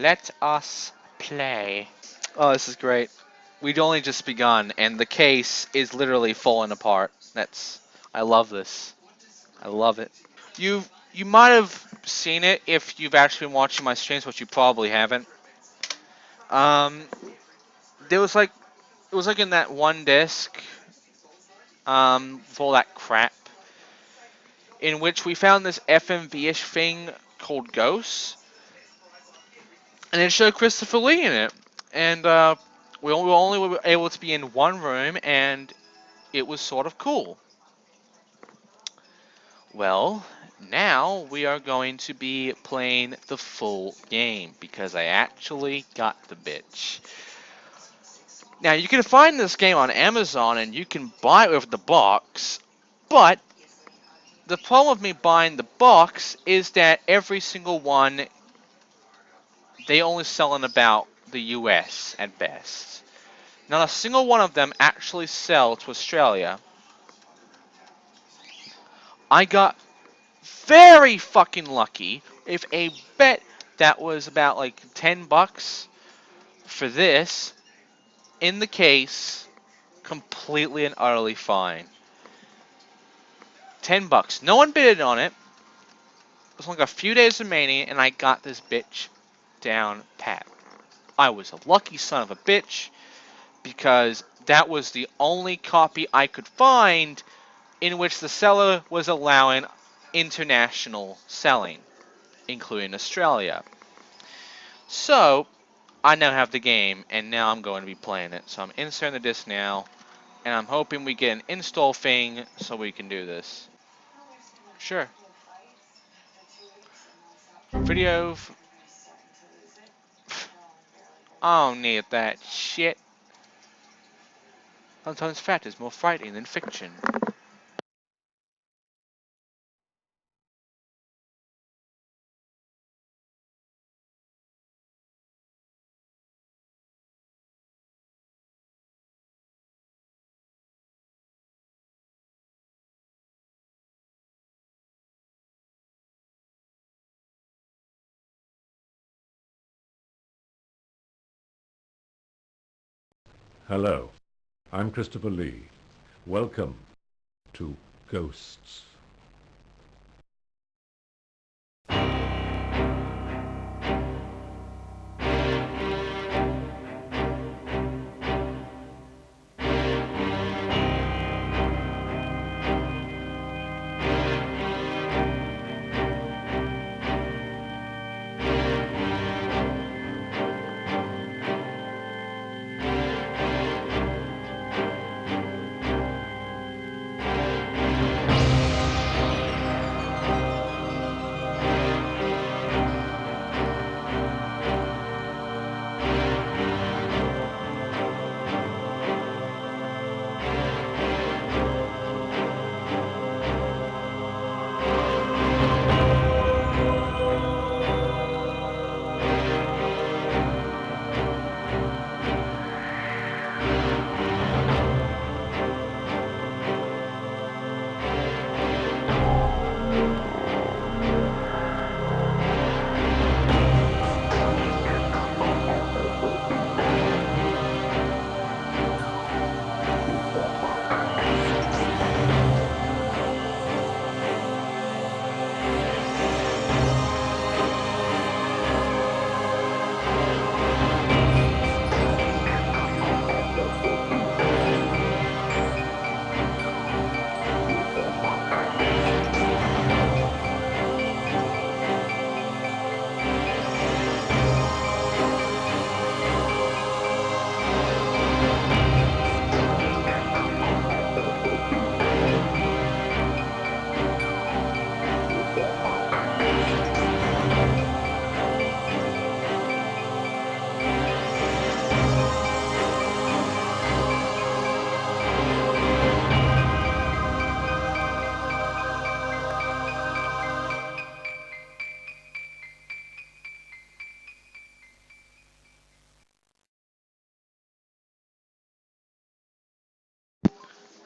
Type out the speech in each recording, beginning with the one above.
let us play. Oh, this is great. We'd only just begun, and the case is literally falling apart. I love this. I love it. You might have seen it if you've actually been watching my streams, but you probably haven't. Um, there was like it was like in that one disc, with all that crap, in which we found this FMV-ish thing called Ghosts, and it showed Christopher Lee in it, and we only were able to be in one room, and it was sort of cool. Well, now we are going to be playing the full game because I actually got the bitch. Now you can find this game on Amazon and you can buy it with the box, but the problem with me buying the box is that every single one they only sell in about the US at best. Not a single one of them actually sell to Australia. I got very fucking lucky with a bet that was about like $10 for this in the case, completely and utterly fine. $10. No one bid on it. It was like a few days remaining, and I got this bitch down pat. I was a lucky son of a bitch because that was the only copy I could find in which the seller was allowing international selling, including Australia. So, I now have the game, and now I'm going to be playing it. So I'm inserting the disc now, and I'm hoping we get an install thing so we can do this. Sure. Video. I don't need that shit. Sometimes fact is more frightening than fiction. Hello, I'm Christopher Lee. Welcome to Ghosts.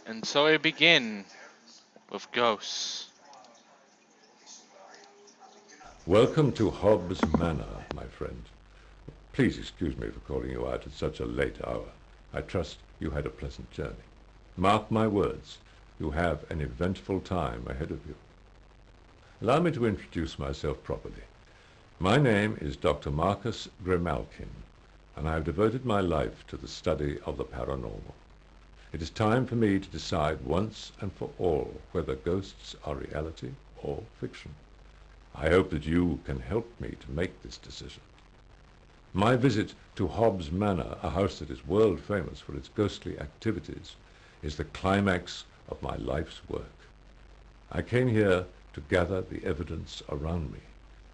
And so we begin with Ghosts. Welcome to Hobbs Manor, my friend. Please excuse me for calling you out at such a late hour. I trust you had a pleasant journey. Mark my words, you have an eventful time ahead of you. Allow me to introduce myself properly. My name is Dr. Marcus Grimalkin, and I have devoted my life to the study of the paranormal. It is time for me to decide once and for all whether ghosts are reality or fiction. I hope that you can help me to make this decision. My visit to Hobbs Manor, a house that is world famous for its ghostly activities, is the climax of my life's work. I came here to gather the evidence around me,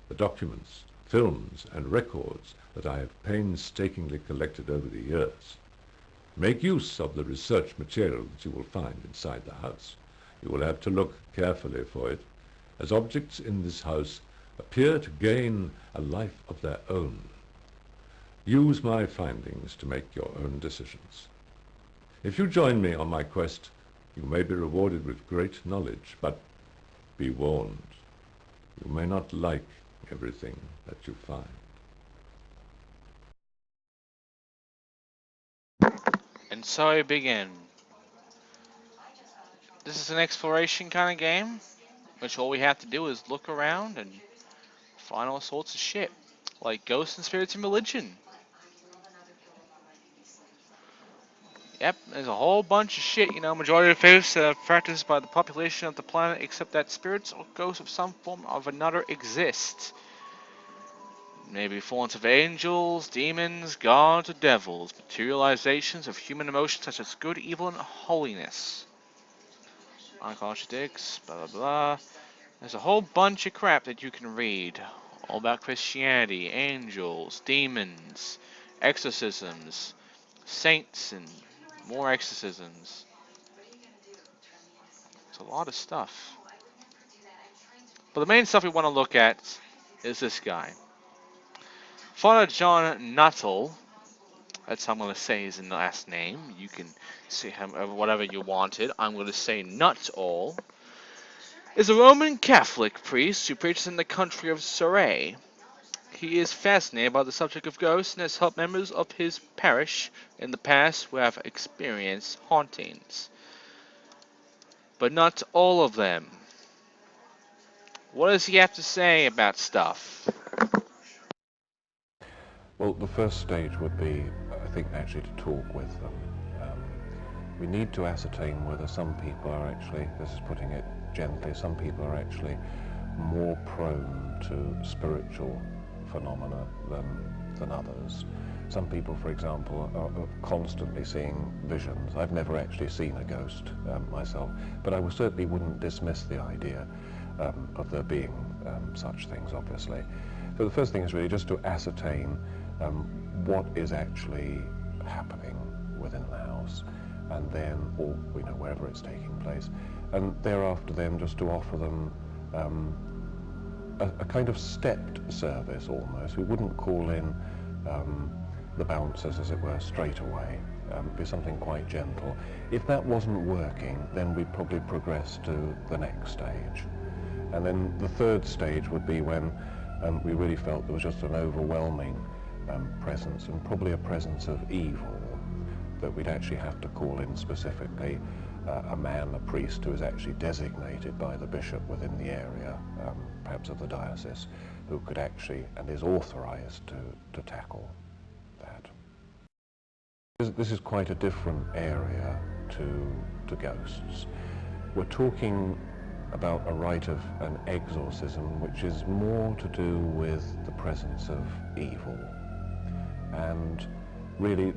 the documents, films, and records that I have painstakingly collected over the years. Make use of the research material that you will find inside the house. You will have to look carefully for it, as objects in this house appear to gain a life of their own. Use my findings to make your own decisions. If you join me on my quest, you may be rewarded with great knowledge, but be warned, you may not like everything that you find. And so I begin. This is an exploration kind of game, which all we have to do is look around and find all sorts of shit, like ghosts and spirits and religion. Yep, there's a whole bunch of shit, majority of faiths that are practiced by the population of the planet, except that spirits or ghosts of some form of another exist. Maybe forms of angels, demons, gods, or devils, materializations of human emotions such as good, evil, and holiness. Contradicts, blah blah blah. There's a whole bunch of crap that you can read, all about Christianity, angels, demons, exorcisms, saints, and more exorcisms. It's a lot of stuff. But the main stuff we want to look at is this guy. Father John Nuttall, that's how I'm going to say his last name. You can say whatever you wanted. I'm going to say Nuttall. Is a Roman Catholic priest who preaches in the country of Surrey. He is fascinated by the subject of ghosts and has helped members of his parish in the past who have experienced hauntings. But not all of them. What does he have to say about stuff? Well, the first stage would be, I think, actually to talk with them. We need to ascertain whether some people are actually, this is putting it gently, some people are actually more prone to spiritual phenomena than others. Some people, for example, are constantly seeing visions. I've never actually seen a ghost myself, but I certainly wouldn't dismiss the idea of there being such things, obviously. So the first thing is really just to ascertain what is actually happening within the house, and then, or wherever it's taking place, and thereafter then just to offer them a kind of stepped service almost. We wouldn't call in the bouncers, as it were, straight away. It'd be something quite gentle. If that wasn't working, then we'd probably progress to the next stage. And then the third stage would be when we really felt there was just an overwhelming presence, and probably a presence of evil, that we'd actually have to call in specifically a man, a priest, who is actually designated by the bishop within the area, perhaps of the diocese, who could actually, and is authorized to tackle that. This is quite a different area to ghosts. We're talking about a rite of an exorcism, which is more to do with the presence of evil. And really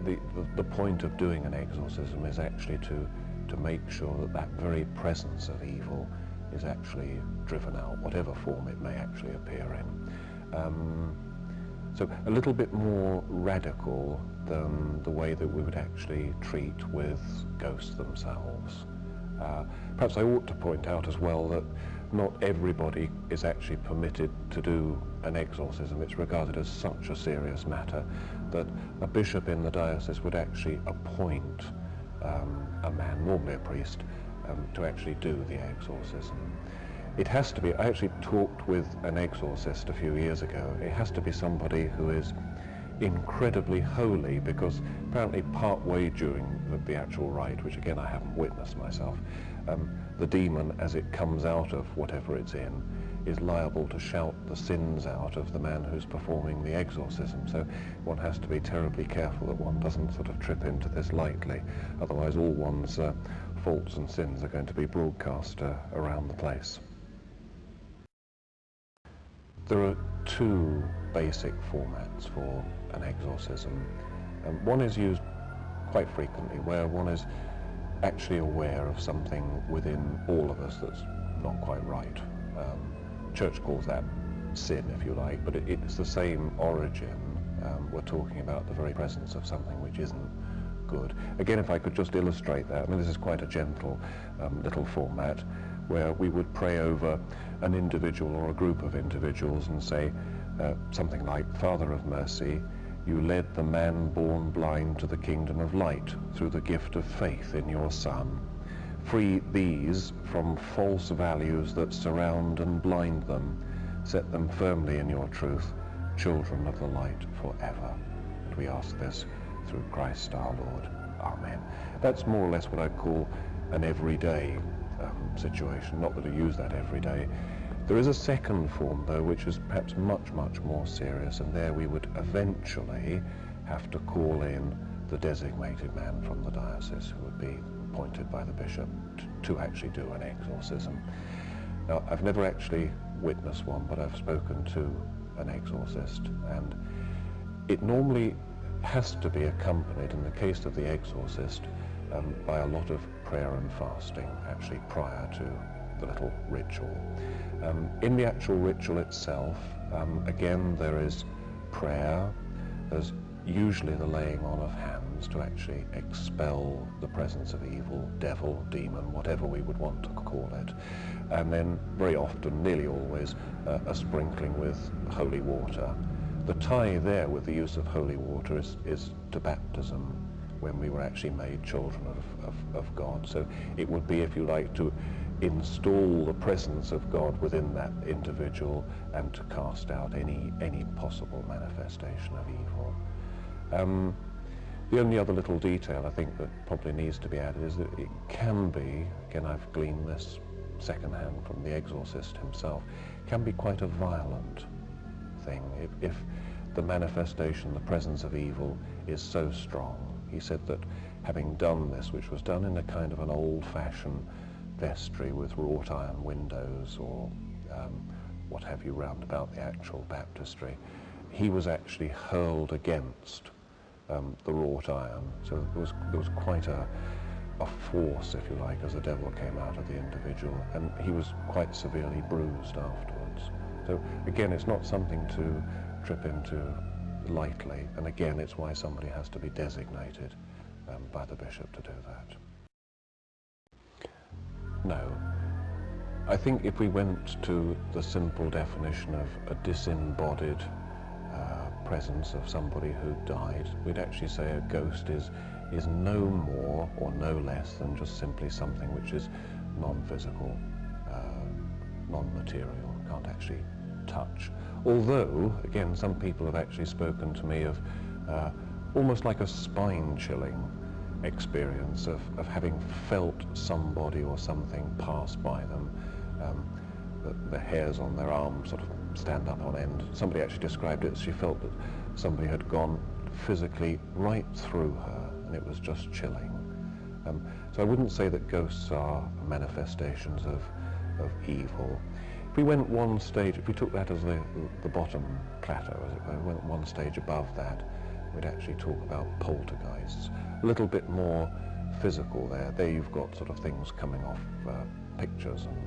the point of doing an exorcism is actually to make sure that that very presence of evil is actually driven out, whatever form it may actually appear in. So a little bit more radical than the way that we would actually treat with ghosts themselves. Perhaps I ought to point out as well that not everybody is actually permitted to do an exorcism. It's regarded as such a serious matter that a bishop in the diocese would actually appoint a man, normally a priest, to actually do the exorcism. It has to be, I actually talked with an exorcist a few years ago, it has to be somebody who is incredibly holy, because apparently part way during the actual rite, which again I haven't witnessed myself, the demon, as it comes out of whatever it's in, is liable to shout the sins out of the man who's performing the exorcism. So one has to be terribly careful that one doesn't sort of trip into this lightly, otherwise all one's faults and sins are going to be broadcast around the place. There are two basic formats for an exorcism. One is used quite frequently, where one is actually aware of something within all of us that's not quite right. Church calls that sin, if you like, but it's the same origin. We're talking about the very presence of something which isn't good. Again, if I could just illustrate that, I mean, this is quite a gentle little format, where we would pray over an individual or a group of individuals and say something like, Father of mercy, you led the man born blind to the kingdom of light through the gift of faith in your Son. Free these from false values that surround and blind them. Set them firmly in your truth, children of the light forever. And we ask this through Christ our Lord. Amen. That's more or less what I'd call an everyday situation, not that I use that every day. There is a second form, though, which is perhaps much, much more serious, and there we would eventually have to call in the designated man from the diocese, who would be appointed by the bishop to actually do an exorcism. Now, I've never actually witnessed one, but I've spoken to an exorcist, and it normally has to be accompanied, in the case of the exorcist, by a lot of prayer and fasting, actually prior to the little ritual. In the actual ritual itself, again, there is prayer. There's usually the laying on of hands to actually expel the presence of evil, devil, demon, whatever we would want to call it. And then very often, nearly always, a sprinkling with holy water. The tie there with the use of holy water is to baptism, when we were actually made children of God. So it would be, if you like, to install the presence of God within that individual and to cast out any possible manifestation of evil. The only other little detail I think that probably needs to be added is that it can be, again I've gleaned this secondhand from the exorcist himself, can be quite a violent thing if the manifestation, the presence of evil is so strong. He said that having done this, which was done in a kind of an old-fashioned vestry with wrought iron windows or what have you round about the actual baptistry, he was actually hurled against the wrought iron. So there was quite a force, if you like, as the devil came out of the individual, and he was quite severely bruised afterwards. So again, it's not something to trip into lightly, and again, it's why somebody has to be designated by the bishop to do that. No. I think if we went to the simple definition of a disembodied presence of somebody who died, we'd actually say a ghost is no more or no less than just simply something which is non-physical, non-material, can't actually touch. Although, again, some people have actually spoken to me of almost like a spine-chilling experience of having felt somebody or something pass by them. The hairs on their arms sort of stand up on end. Somebody actually described it as she felt that somebody had gone physically right through her, and it was just chilling. So I wouldn't say that ghosts are manifestations of evil. If we went one stage, if we took that as the bottom plateau, as it were, went one stage above that, we'd actually talk about poltergeists. A little bit more physical there. There you've got sort of things coming off pictures and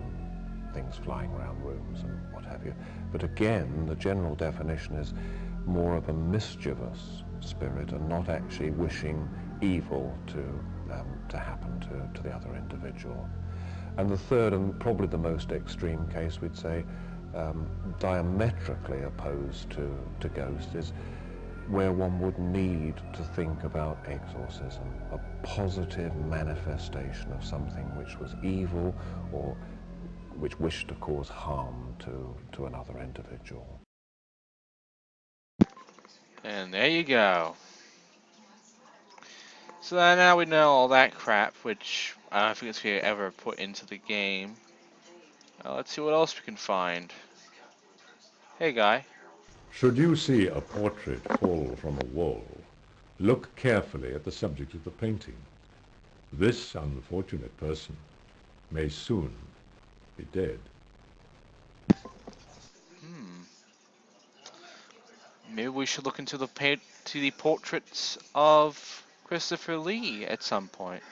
things flying around rooms and what have you. But again, the general definition is more of a mischievous spirit and not actually wishing evil to happen to the other individual. And the third, and probably the most extreme case, we'd say, diametrically opposed to ghosts, is where one would need to think about exorcism, a positive manifestation of something which was evil or which wished to cause harm to another individual. And there you go. So now we know all that crap, which I don't think it's going to ever put into the game. Let's see what else we can find. Hey, guy. Should you see a portrait fall from a wall, look carefully at the subject of the painting. This unfortunate person may soon be dead. Maybe we should look into the portraits of Christopher Lee at some point.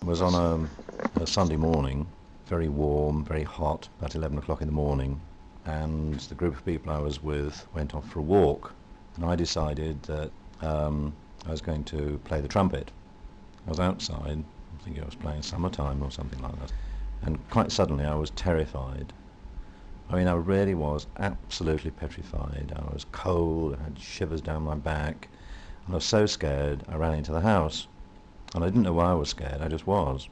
It was on a Sunday morning, very warm, very hot, about 11 o'clock in the morning, and the group of people I was with went off for a walk, and I decided that I was going to play the trumpet. I was outside, I think I was playing Summertime or something like that, and quite suddenly I was terrified. I mean, I really was absolutely petrified. I was cold, I had shivers down my back, and I was so scared I ran into the house. And I didn't know why I was scared, I just was.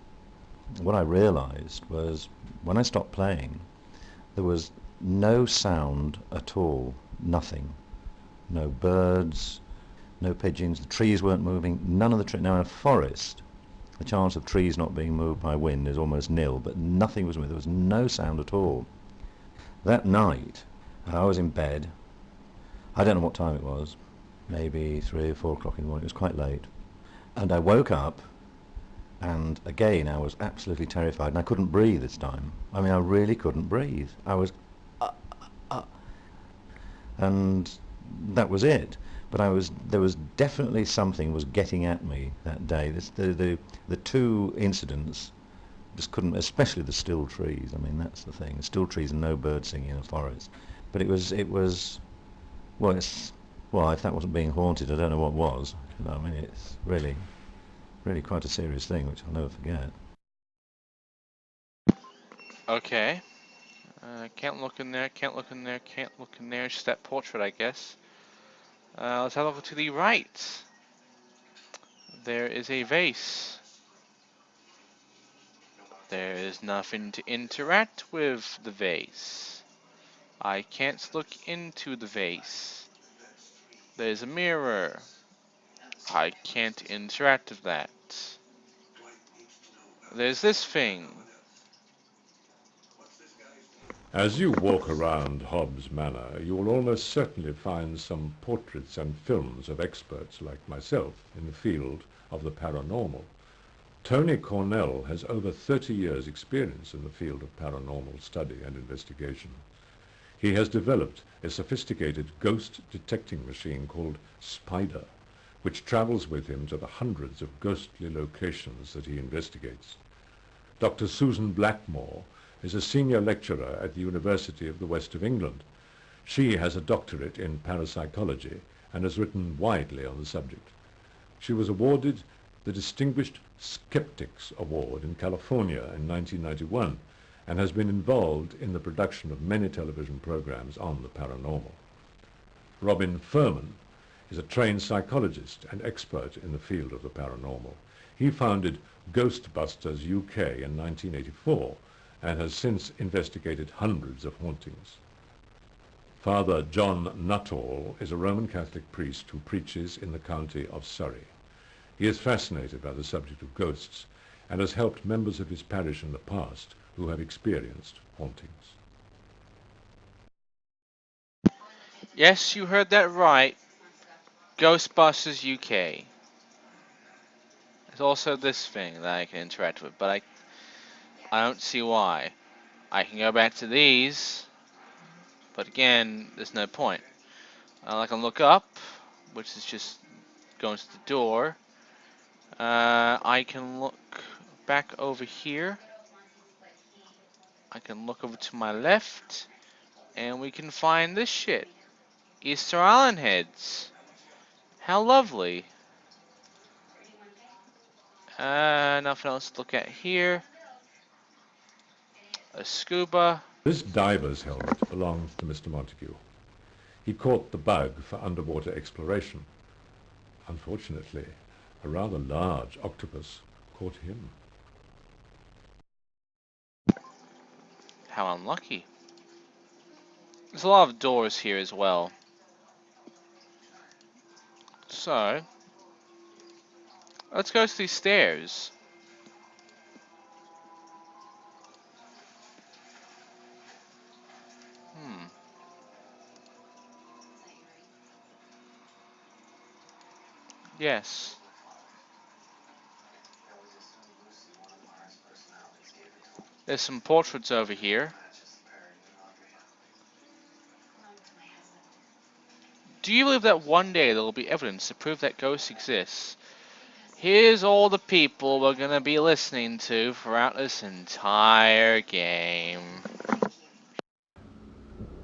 What I realised was, when I stopped playing, there was no sound at all, nothing. No birds, no pigeons, the trees weren't moving, none of the trees. Now in a forest, the chance of trees not being moved by wind is almost nil, but nothing was moving, there was no sound at all. That night, I was in bed. I don't know what time it was, maybe 3 or 4 o'clock in the morning, it was quite late. And I woke up, and again I was absolutely terrified, and I couldn't breathe this time. I mean, I really couldn't breathe. I was, and that was it. But there was definitely something was getting at me that day. The two incidents just couldn't, especially the still trees. I mean, that's the thing. Still trees and no bird singing in a forest. But it was, well, if that wasn't being haunted, I don't know what was. I mean, it's really quite a serious thing, which I'll never forget. Okay. Can't look in there, can't look in there, can't look in there. It's just that portrait, I guess. Let's have a look to the right. There is a vase. There is nothing to interact with the vase. I can't look into the vase. There's a mirror. I can't interact with that. There's this thing. As you walk around Hobbs Manor, you will almost certainly find some portraits and films of experts like myself in the field of the paranormal. Tony Cornell has over 30 years' experience in the field of paranormal study and investigation. He has developed a sophisticated ghost detecting machine called Spider, which travels with him to the hundreds of ghostly locations that he investigates. Dr. Susan Blackmore is a senior lecturer at the University of the West of England. She has a doctorate in parapsychology and has written widely on the subject. She was awarded the Distinguished Skeptics Award in California in 1991 and has been involved in the production of many television programs on the paranormal. Robin Furman is a trained psychologist and expert in the field of the paranormal. He founded Ghostbusters UK in 1984 and has since investigated hundreds of hauntings. Father John Nuttall is a Roman Catholic priest who preaches in the county of Surrey. He is fascinated by the subject of ghosts and has helped members of his parish in the past who have experienced hauntings. Yes, you heard that right. Ghostbusters UK. There's also this thing that I can interact with, but I don't see why. I can go back to these, but again, there's no point. I can look up, which is just going to the door. I can look back over here. I can look over to my left, and we can find this shit. Easter Island heads. How lovely. Nothing else to look at here. A scuba. This diver's helmet belongs to Mr. Montague. He caught the bug for underwater exploration. Unfortunately, a rather large octopus caught him. How unlucky. There's a lot of doors here as well. So, let's go to these stairs. Yes. There's some portraits over here. Do you believe that one day there will be evidence to prove that ghosts exist? Here's all the people we're gonna be listening to throughout this entire game.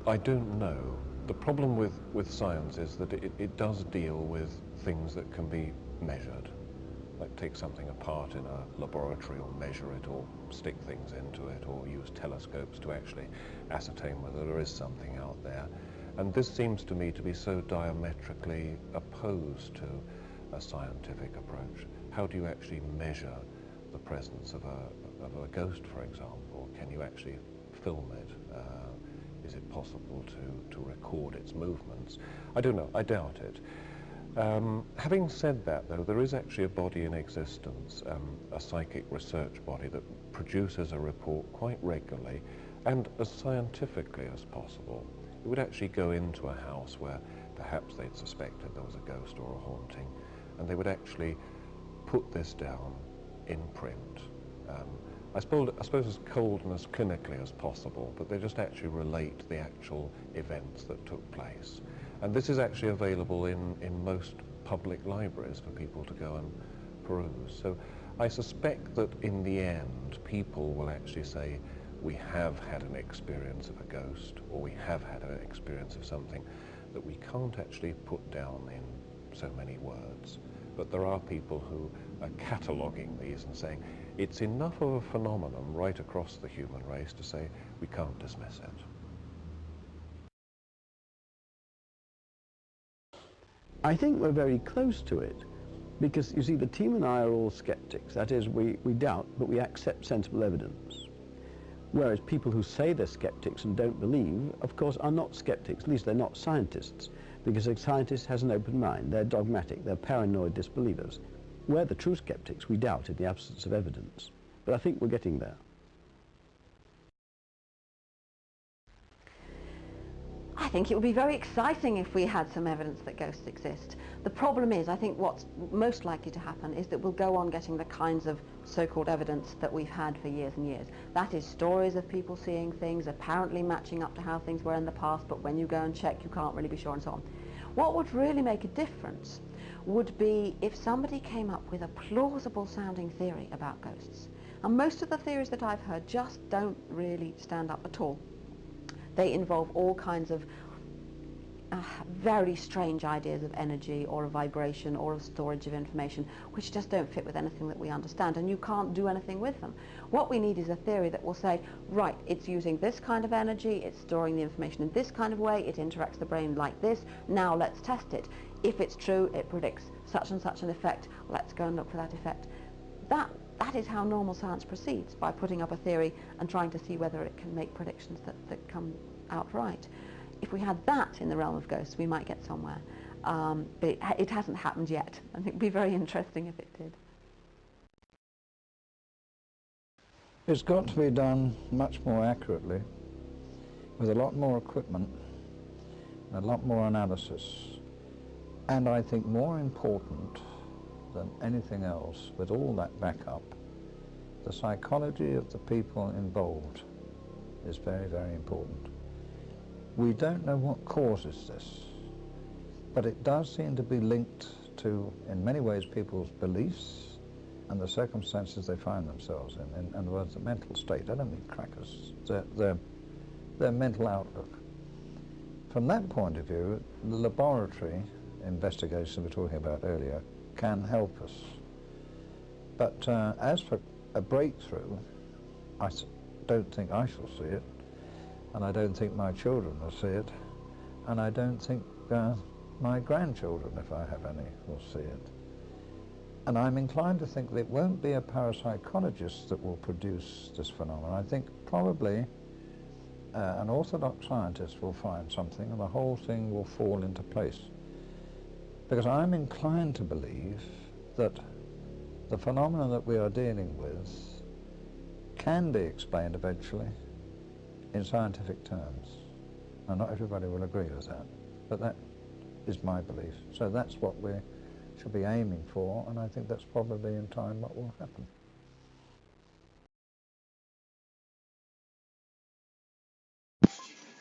I don't know. The problem with science is that it does deal with things that can be measured. Like take something apart in a laboratory or measure it or stick things into it or use telescopes to actually ascertain whether there is something out there. And this seems to me to be so diametrically opposed to a scientific approach. How do you actually measure the presence of a ghost, for example? Can you actually film it? Is it possible to record its movements? I don't know, I doubt it. Having said that, though, there is actually a body in existence, a psychic research body that produces a report quite regularly and as scientifically as possible. It would actually go into a house where perhaps they'd suspected there was a ghost or a haunting, and they would actually put this down in print. I suppose as cold and as clinically as possible, but they just actually relate the actual events that took place. And this is actually available in most public libraries for people to go and peruse. So I suspect that in the end, people will actually say, we have had an experience of a ghost, or we have had an experience of something that we can't actually put down in so many words. But there are people who are cataloguing these and saying, it's enough of a phenomenon right across the human race to say we can't dismiss it. I think we're very close to it because, you see, the team and I are all skeptics. That is, we doubt, but we accept sensible evidence. Whereas people who say they're skeptics and don't believe, of course, are not skeptics. At least they're not scientists, because a scientist has an open mind. They're dogmatic. They're paranoid disbelievers. We're the true skeptics. We doubt in the absence of evidence. But I think we're getting there. I think it would be very exciting if we had some evidence that ghosts exist. The problem is, I think what's most likely to happen is that we'll go on getting the kinds of so-called evidence that we've had for years and years. That is stories of people seeing things, apparently matching up to how things were in the past, but when you go and check, you can't really be sure and so on. What would really make a difference would be if somebody came up with a plausible sounding theory about ghosts. And most of the theories that I've heard just don't really stand up at all. They involve all kinds of very strange ideas of energy or of vibration or of storage of information, which just don't fit with anything that we understand, and you can't do anything with them. What we need is a theory that will say, right, it's using this kind of energy, it's storing the information in this kind of way, it interacts the brain like this, now let's test it. If it's true, it predicts such and such an effect, let's go and look for that effect. That is how normal science proceeds, by putting up a theory and trying to see whether it can make predictions that come out right. If we had that in the realm of ghosts, we might get somewhere. But it hasn't happened yet. I think it would be very interesting if it did. It's got to be done much more accurately, with a lot more equipment, a lot more analysis, and I think more important than anything else, with all that backup, the psychology of the people involved is very, very important. We don't know what causes this, but it does seem to be linked to, in many ways, people's beliefs and the circumstances they find themselves in. In other words, the mental state. I don't mean crackers, their mental outlook. From that point of view, the laboratory investigation we were talking about earlier can help us. But as for a breakthrough, I don't think I shall see it, and I don't think my children will see it, and I don't think my grandchildren, if I have any, will see it. And I'm inclined to think that it won't be a parapsychologist that will produce this phenomenon. I think probably an orthodox scientist will find something, and the whole thing will fall into place. Because I'm inclined to believe that the phenomena that we are dealing with can be explained eventually in scientific terms. Now, not everybody will agree with that, but that is my belief. So that's what we should be aiming for, and I think that's probably in time what will happen.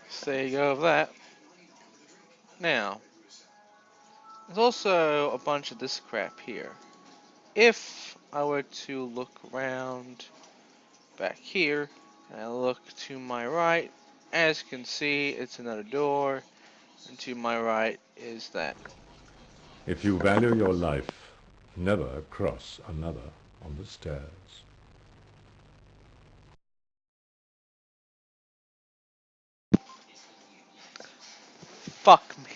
So there you go of that. Now, there's also a bunch of this crap here. If I were to look around back here, and I look to my right, as you can see, it's another door, and to my right is that. If you value your life, never cross another on the stairs. Fuck me.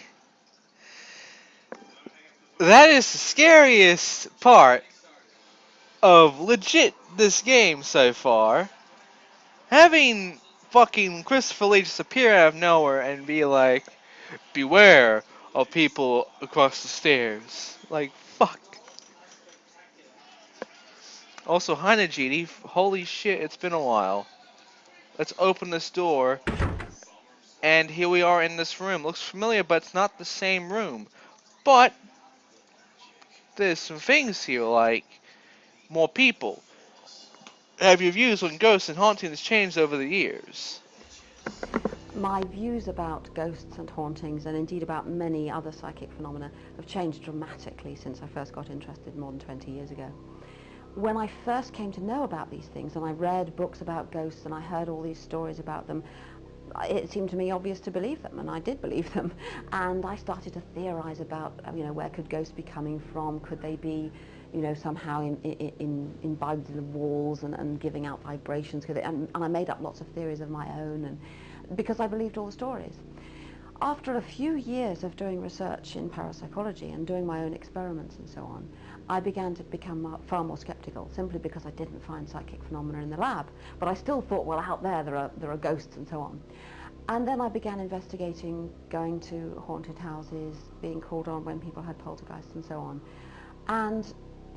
That is the scariest part of legit this game so far. Having fucking Christopher Lee just appear out of nowhere and be like, beware of people across the stairs. Like, fuck. Also, hi Najiti. Holy shit, it's been a while. Let's open this door. And here we are in this room. Looks familiar, but it's not the same room. But there's some things here, like more people. Have your views on ghosts and hauntings changed over the years? My views about ghosts and hauntings, and indeed about many other psychic phenomena, have changed dramatically since I first got interested more than 20 years ago. When I first came to know about these things, and I read books about ghosts, and I heard all these stories about them, it seemed to me obvious to believe them, and I did believe them. And I started to theorize about, where could ghosts be coming from? Could they be, somehow imbibed in the walls and giving out vibrations? And I made up lots of theories of my own, and because I believed all the stories. After a few years of doing research in parapsychology and doing my own experiments and so on, I began to become far more skeptical, simply because I didn't find psychic phenomena in the lab. But I still thought, well, out there are ghosts and so on. And then I began investigating, going to haunted houses, being called on when people had poltergeists and so on. And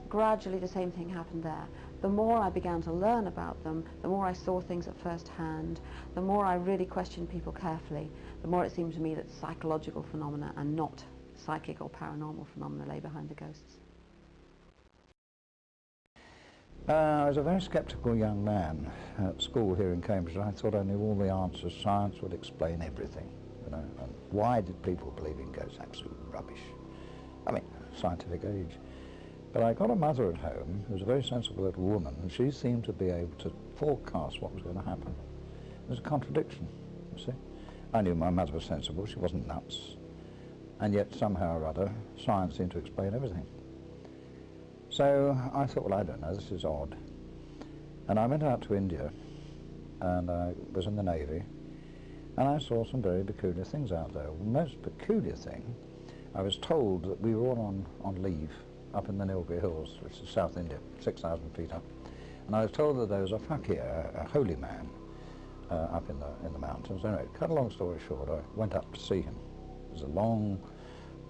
gradually the same thing happened there. The more I began to learn about them, the more I saw things at first hand, the more I really questioned people carefully, the more it seemed to me that psychological phenomena and not psychic or paranormal phenomena lay behind the ghosts. I was a very sceptical young man at school here in Cambridge. I thought I knew all the answers. Science would explain everything, And why did people believe in ghosts? Absolute rubbish. I mean, scientific age. But I got a mother at home who was a very sensible little woman, and she seemed to be able to forecast what was going to happen. There's a contradiction, you see. I knew my mother was sensible, she wasn't nuts. And yet, somehow or other, science seemed to explain everything. So I thought, well, I don't know, this is odd. And I went out to India, and I was in the Navy, and I saw some very peculiar things out there. The most peculiar thing, I was told that we were all on leave up in the Nilgiri Hills, which is South India, 6,000 feet up. And I was told that there was a fakir, a holy man, up in the mountains. Anyway, cut a long story short, I went up to see him. It was a long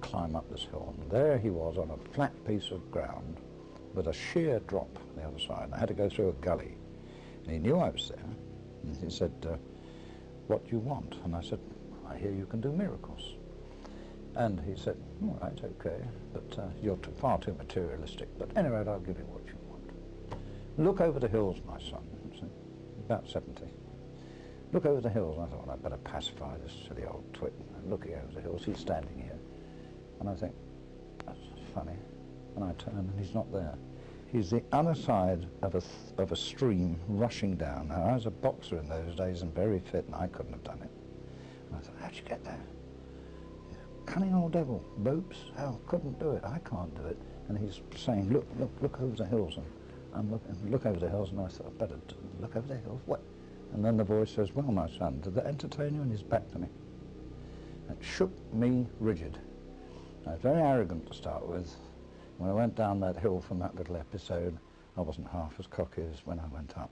climb up this hill, and there he was on a flat piece of ground with a sheer drop on the other side. And I had to go through a gully. And he knew I was there, and he said, what do you want? And I said, I hear you can do miracles. And he said, all right, okay, but you're far too materialistic. But anyway, I'll give you what you want. Look over the hills, my son. See, about 70. Look over the hills. I thought, well, I'd better pacify this silly old twit. I'm looking over the hills. He's standing here. And I think, that's funny. And I turn, and he's not there. He's the other side of a stream rushing down. Now, I was a boxer in those days and very fit, and I couldn't have done it. And I thought, how'd you get there? Cunning old devil, ropes? Hell, couldn't do it. I can't do it. And he's saying, look over the hills. And I'm looking, look over the hills, and I thought, I'd better look over the hills. What? And then the voice says, well, my son, did that entertain you? And he's back to me. It shook me rigid. I was very arrogant to start with. When I went down that hill from that little episode, I wasn't half as cocky as when I went up.